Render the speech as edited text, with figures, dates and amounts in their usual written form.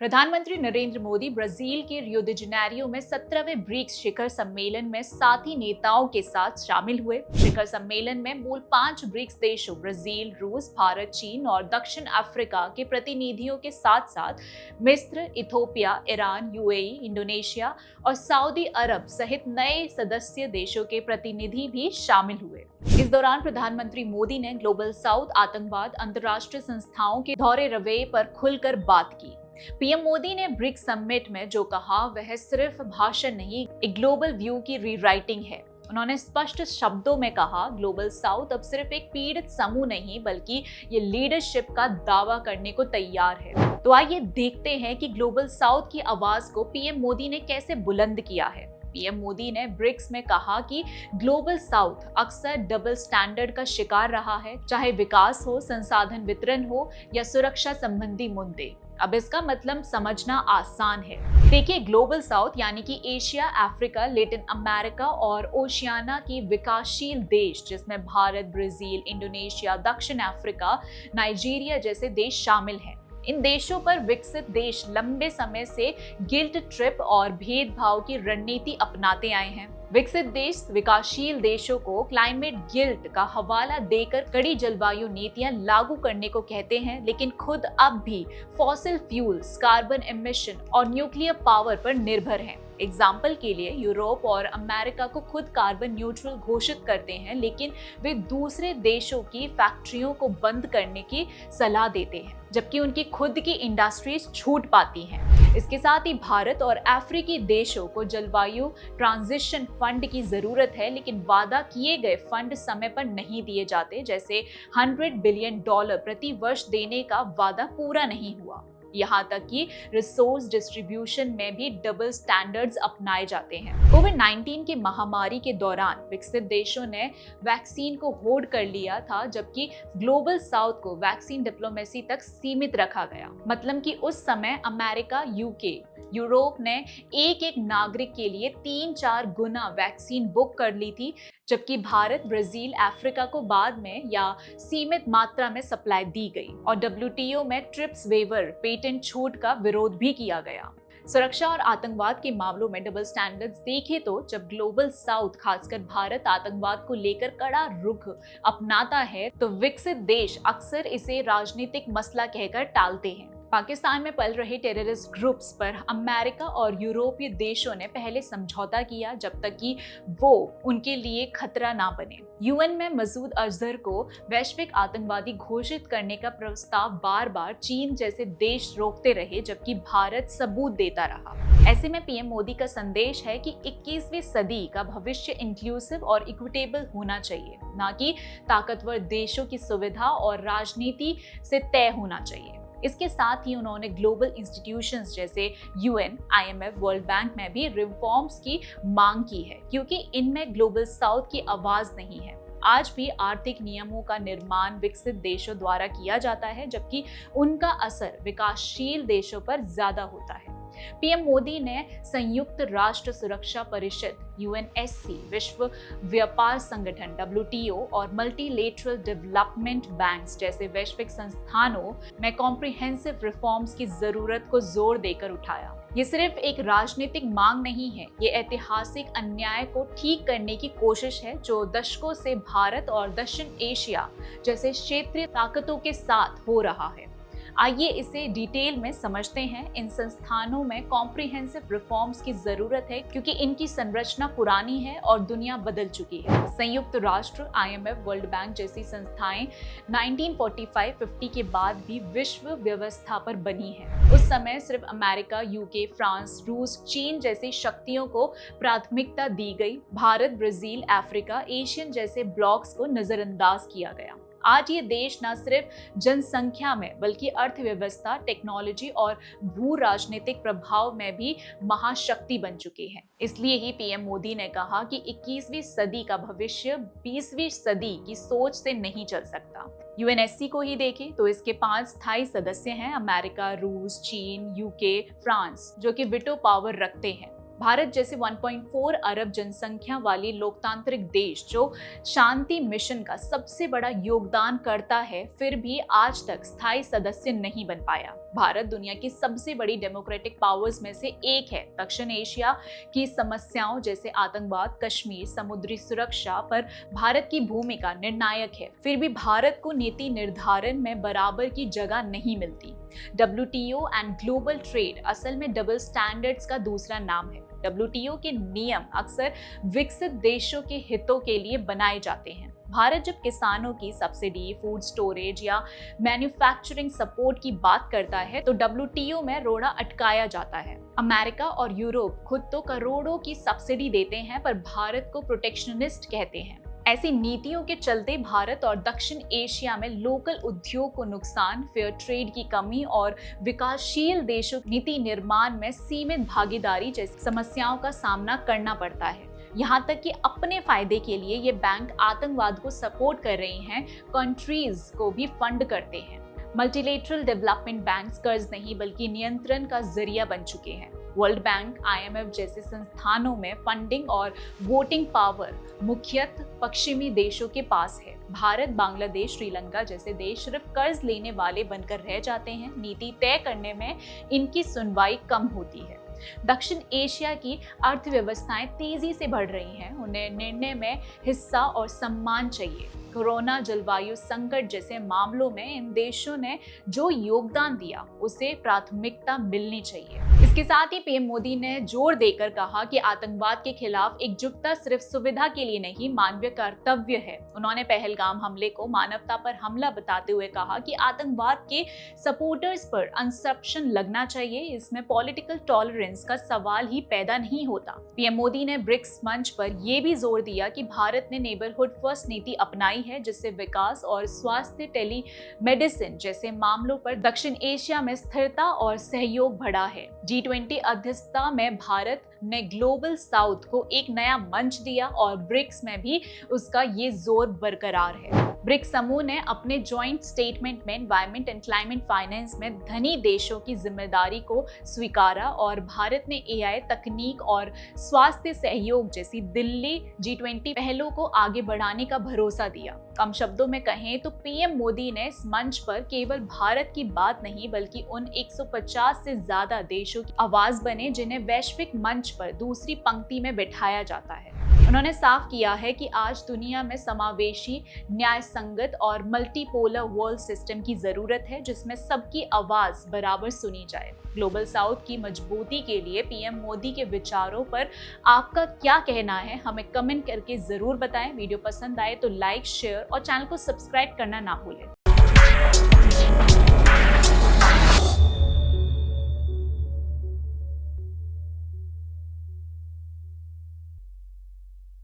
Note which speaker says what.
Speaker 1: प्रधानमंत्री नरेंद्र मोदी ब्राजील के रियो दी जेनेरियो में 17वें ब्रिक्स शिखर सम्मेलन में साथी नेताओं के साथ शामिल हुए। शिखर सम्मेलन में मूल 5 ब्रिक्स देशों ब्राजील, रूस, भारत, चीन और दक्षिण अफ्रीका के प्रतिनिधियों के साथ साथ मिस्र, इथोपिया, ईरान, यूएई, इंडोनेशिया और सऊदी अरब सहित नए सदस्य देशों के प्रतिनिधि भी शामिल हुए। इस दौरान प्रधानमंत्री मोदी ने ग्लोबल साउथ, आतंकवाद, अंतर्राष्ट्रीय संस्थाओं के दोहरे रवैये पर खुलकर बात की। पीएम मोदी ने ब्रिक्स समिट में जो कहा वह सिर्फ भाषण नहीं, एक ग्लोबल व्यू की रीराइटिंग है। उन्होंने स्पष्ट शब्दों में कहा, ग्लोबल साउथ अब सिर्फ एक पीड़ित समूह नहीं बल्कि ये लीडरशिप का दावा करने को तैयार है। तो आइए देखते हैं कि ग्लोबल साउथ की आवाज को पीएम मोदी ने कैसे बुलंद किया है। पीएम मोदी ने ब्रिक्स में कहा कि ग्लोबल साउथ अक्सर डबल स्टैंडर्ड का शिकार रहा है, चाहे विकास हो, संसाधन वितरण हो या सुरक्षा संबंधी मुद्दे। अब इसका मतलब समझना आसान है। देखिए, ग्लोबल साउथ यानी कि एशिया, अफ्रीका, लैटिन अमेरिका और ओशियाना की विकासशील देश, जिसमें भारत, ब्राजील, इंडोनेशिया, दक्षिण अफ्रीका, नाइजीरिया जैसे देश शामिल हैं। इन देशों पर विकसित देश लंबे समय से गिल्ट ट्रिप और भेदभाव की रणनीति अपनाते आए हैं। विकसित देश विकासशील देशों को क्लाइमेट गिल्ट का हवाला देकर कड़ी जलवायु नीतियां लागू करने को कहते हैं, लेकिन खुद अब भी फॉसिल फ्यूल्स, कार्बन एमिशन और न्यूक्लियर पावर पर निर्भर हैं। एग्जाम्पल के लिए यूरोप और अमेरिका को खुद कार्बन न्यूट्रल घोषित करते हैं, लेकिन वे दूसरे देशों की फैक्ट्रियों को बंद करने की सलाह देते हैं, जबकि उनकी खुद की इंडस्ट्रीज छूट पाती हैं। इसके साथ ही भारत और अफ्रीकी देशों को जलवायु ट्रांजिशन फंड की जरूरत है, लेकिन वादा किए गए फंड समय पर नहीं दिए जाते। जैसे $100 बिलियन प्रति वर्ष देने का वादा पूरा नहीं हुआ। यहाँ तक कि रिसोर्स डिस्ट्रीब्यूशन में भी डबल स्टैंडर्ड्स अपनाए जाते हैं। कोविड-19 की महामारी के दौरान विकसित देशों ने वैक्सीन को होल्ड कर लिया था, जबकि ग्लोबल साउथ को वैक्सीन डिप्लोमेसी तक सीमित रखा गया। मतलब कि उस समय अमेरिका, यूके, यूरोप ने एक नागरिक के लिए 3-4 गुना वैक्सीन बुक कर ली थी, जबकि भारत, ब्राजील, अफ्रीका को बाद में या सीमित मात्रा में सप्लाई दी गई और WTO में ट्रिप्स वेवर, पेटेंट छूट का विरोध भी किया गया। सुरक्षा और आतंकवाद के मामलों में डबल स्टैंडर्ड्स देखें तो जब ग्लोबल साउथ, खासकर भारत, आतंकवाद को लेकर कड़ा रुख अपनाता है तो विकसित देश अक्सर इसे राजनीतिक मसला कहकर टालते हैं। पाकिस्तान में पल रहे टेररिस्ट ग्रुप्स पर अमेरिका और यूरोपीय देशों ने पहले समझौता किया, जब तक कि वो उनके लिए खतरा ना बने। यूएन में मसूद अजहर को वैश्विक आतंकवादी घोषित करने का प्रस्ताव बार बार चीन जैसे देश रोकते रहे, जबकि भारत सबूत देता रहा। ऐसे में पीएम मोदी का संदेश है कि 21वीं सदी का भविष्य इंक्लूसिव और इक्विटेबल होना चाहिए, ना कि ताकतवर देशों की सुविधा और राजनीति से तय होना चाहिए। इसके साथ ही उन्होंने ग्लोबल इंस्टीट्यूशंस जैसे यूएन, आईएमएफ, वर्ल्ड बैंक में भी रिफॉर्म्स की मांग की है, क्योंकि इनमें ग्लोबल साउथ की आवाज नहीं है। आज भी आर्थिक नियमों का निर्माण विकसित देशों द्वारा किया जाता है, जबकि उनका असर विकासशील देशों पर ज्यादा होता है। पीएम मोदी ने संयुक्त राष्ट्र सुरक्षा परिषद UNSC, विश्व व्यापार संगठन WTO और मल्टीलेटरल डेवलपमेंट बैंक्स जैसे वैश्विक संस्थानों में कॉम्प्रिहेंसिव रिफॉर्म्स की जरूरत को जोर देकर उठाया। ये सिर्फ एक राजनीतिक मांग नहीं है, ये ऐतिहासिक अन्याय को ठीक करने की कोशिश है जो दशकों से भारत और दक्षिण एशिया जैसे क्षेत्रीय ताकतों के साथ हो रहा है। आइए इसे डिटेल में समझते हैं। इन संस्थानों में कॉम्प्रिहेंसिव रिफॉर्म्स की जरूरत है, क्योंकि इनकी संरचना पुरानी है और दुनिया बदल चुकी है। संयुक्त राष्ट्र, IMF, वर्ल्ड बैंक जैसी संस्थाएं 1945-50 के बाद भी विश्व व्यवस्था पर बनी है। उस समय सिर्फ अमेरिका, यूके, फ्रांस, रूस, चीन जैसी शक्तियों को प्राथमिकता दी गई। भारत, ब्राजील, अफ्रीका, एशियन जैसे ब्लॉक्स को नजरअंदाज किया गया। आज ये देश न सिर्फ जनसंख्या में बल्कि अर्थव्यवस्था, टेक्नोलॉजी और भू राजनीतिक प्रभाव में भी महाशक्ति बन चुके हैं। इसलिए ही पीएम मोदी ने कहा कि 21वीं सदी का भविष्य 20वीं सदी की सोच से नहीं चल सकता। UNSC को ही देखें तो इसके 5 स्थायी सदस्य हैं, अमेरिका, रूस, चीन, यूके, फ्रांस, जो कि वीटो पावर रखते हैं। भारत जैसे 1.4 अरब जनसंख्या वाली लोकतांत्रिक देश जो शांति मिशन का सबसे बड़ा योगदान करता है, फिर भी आज तक स्थायी सदस्य नहीं बन पाया। भारत दुनिया की सबसे बड़ी डेमोक्रेटिक पावर्स में से एक है। दक्षिण एशिया की समस्याओं जैसे आतंकवाद, कश्मीर, समुद्री सुरक्षा पर भारत की भूमिका निर्णायक है। फिर भी भारत को नीति निर्धारण में बराबर की जगह नहीं मिलती। WTO एंड ग्लोबल ट्रेड असल में डबल स्टैंडर्ड्स का दूसरा नाम है। WTO के नियम अक्सर विकसित देशों के हितों के लिए बनाए जाते हैं। भारत जब किसानों की सब्सिडी, फूड स्टोरेज या मैन्युफैक्चरिंग सपोर्ट की बात करता है तो WTO में रोड़ा अटकाया जाता है। अमेरिका और यूरोप खुद तो करोड़ों की सब्सिडी देते हैं पर भारत को प्रोटेक्शनिस्ट कहते हैं। ऐसी नीतियों के चलते भारत और दक्षिण एशिया में लोकल उद्योग को नुकसान, फेयर ट्रेड की कमी और विकासशील देशों नीति निर्माण में सीमित भागीदारी जैसी समस्याओं का सामना करना पड़ता है। यहाँ तक कि अपने फायदे के लिए ये बैंक आतंकवाद को सपोर्ट कर रही हैं, कंट्रीज को भी फंड करते हैं। मल्टीलेटरल डेवलपमेंट बैंक्स कर्ज नहीं बल्कि नियंत्रण का जरिया बन चुके हैं। वर्ल्ड बैंक, IMF जैसे संस्थानों में फंडिंग और वोटिंग पावर मुख्यतः पश्चिमी देशों के पास है। भारत, बांग्लादेश, श्रीलंका जैसे देश सिर्फ कर्ज लेने वाले बनकर रह जाते हैं। नीति तय करने में इनकी सुनवाई कम होती है। दक्षिण एशिया की अर्थव्यवस्थाएं तेजी से बढ़ रही हैं, उन्हें निर्णय में हिस्सा और सम्मान चाहिए। कोरोना, जलवायु संकट जैसे मामलों में इन देशों ने जो योगदान दिया उसे प्राथमिकता मिलनी चाहिए। इसके साथ ही PM मोदी ने जोर देकर कहा कि आतंकवाद के खिलाफ एकजुटता सिर्फ सुविधा के लिए नहीं, मानवीय कर्तव्य है। उन्होंने पहलगाम हमले को मानवता पर हमला बताते हुए कहा कि आतंकवाद के सपोर्टर्स पर इंस्पेक्शन लगना चाहिए। इसमें पॉलिटिकल टॉलरेंस का सवाल ही पैदा नहीं होता। PM मोदी ने ब्रिक्स मंच पर यह भी जोर दिया कि भारत ने नेबरहुड फर्स्ट नीति अपनाई है, जिससे विकास और स्वास्थ्य, टेलीमेडिसिन जैसे मामलों पर दक्षिण एशिया में स्थिरता और सहयोग बढ़ा है। G20 अध्यक्षता में भारत ने ग्लोबल साउथ को एक नया मंच दिया और ब्रिक्स में भी उसका ये जोर बरकरार है। ब्रिक्स समूह ने अपने जॉइंट स्टेटमेंट में एनवायरमेंट एंड क्लाइमेट फाइनेंस में धनी देशों की जिम्मेदारी को स्वीकारा और भारत ने AI, तकनीक और स्वास्थ्य सहयोग जैसी दिल्ली G20 पहलों को आगे बढ़ाने का भरोसा दिया। कम शब्दों में कहें तो PM मोदी ने इस मंच पर केवल भारत की बात नहीं बल्कि उन 150 से ज्यादा देशों की आवाज बने जिन्हें वैश्विक मंच पर दूसरी पंक्ति में बिठाया जाता है। उन्होंने साफ किया है कि आज दुनिया में समावेशी, न्याय संगत और मल्टीपोलर वर्ल्ड सिस्टम की जरूरत है जिसमें सबकी आवाज बराबर सुनी जाए। ग्लोबल साउथ की मजबूती के लिए PM मोदी के विचारों पर आपका क्या कहना है, हमें कमेंट करके जरूर बताएं। वीडियो पसंद आए तो लाइक, शेयर और चैनल को सब्सक्राइब करना ना भूलें।